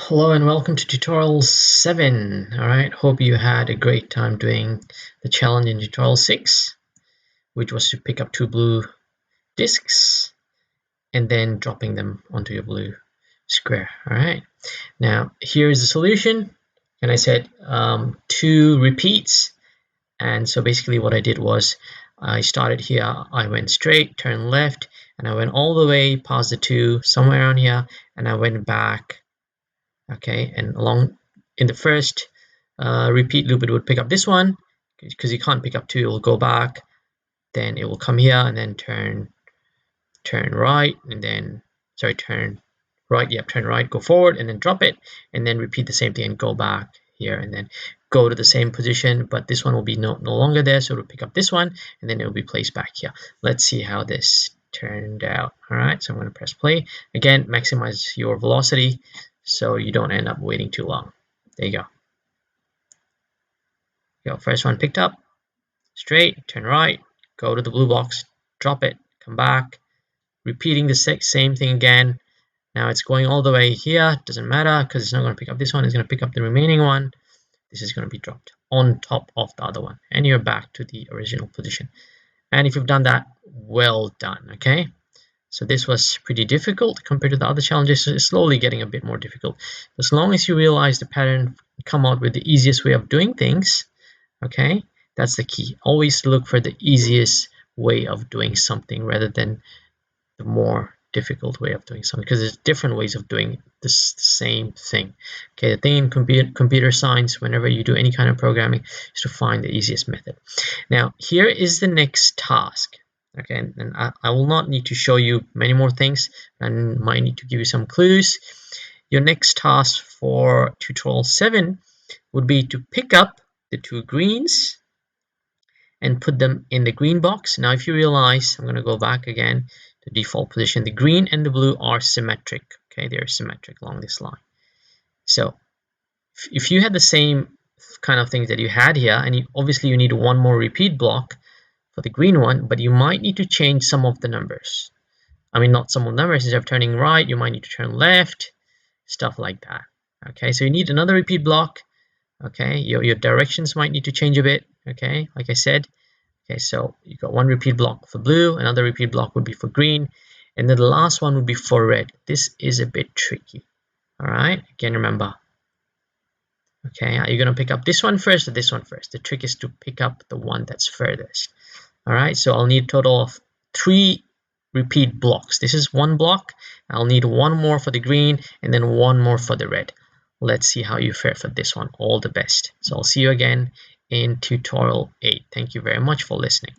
Hello and welcome to tutorial 7. Alright, hope you had a great time doing the challenge in tutorial 6, which was to pick up 2 blue discs and then dropping them onto your blue square. Alright, now here is the solution, and I said 2 repeats. And so basically what I did was I started here, I went straight, turned left, and I went all the way past the 2 somewhere around here, and I went back. Okay, and along in the first repeat loop, it would pick up this one because you can't pick up 2. It will go back, then it will come here and then turn right, and then turn right. Yep, turn right, go forward, and then drop it, and then repeat the same thing and go back here, and then go to the same position. But this one will be no longer there, so it'll pick up this one, and then it will be placed back here. Let's see how this turned out. All right, so I'm going to press play again. Maximize your velocity so you don't end up waiting too long. There you go. First one picked up, straight, turn right, go to the blue box, drop it, come back, repeating the same thing again. Now it's going all the way here, doesn't matter because it's not going to pick up this one, it's going to pick up the remaining one. This is going to be dropped on top of the other one, and you're back to the original position. And if you've done that, well done, okay? So this was pretty difficult compared to the other challenges. It's slowly getting a bit more difficult. As long as you realize the pattern, come out with the easiest way of doing things, okay? That's the key. Always look for the easiest way of doing something rather than the more difficult way of doing something, because there's different ways of doing this same thing. Okay, the thing in computer science, whenever you do any kind of programming, is to find the easiest method. Now, here is the next task. Okay, and I will not need to show you many more things, and might need to give you some clues. Your next task for tutorial 7 would be to pick up the 2 greens and put them in the green box. Now, if you realize, I'm going to go back again to default position. The green and the blue are symmetric. Okay, they're symmetric along this line. So if you had the same kind of things that you had here, and obviously you need one more repeat block for the green one, but you might need to change some of the numbers. I mean, not some of the numbers. Instead of turning right, you might need to turn left, stuff like that. Okay, so you need another repeat block. Okay, your directions might need to change a bit. Okay, like I said. Okay, so you got one repeat block for blue, another repeat block would be for green, and then the last one would be for red. This is a bit tricky. All right, again, remember. Okay, are you going to pick up this one first or this one first? The trick is to pick up the one that's furthest. All right, so I'll need a total of 3 repeat blocks. This is one block. I'll need one more for the green and then one more for the red. Let's see how you fare for this one. All the best. So I'll see you again in tutorial 8. Thank you very much for listening.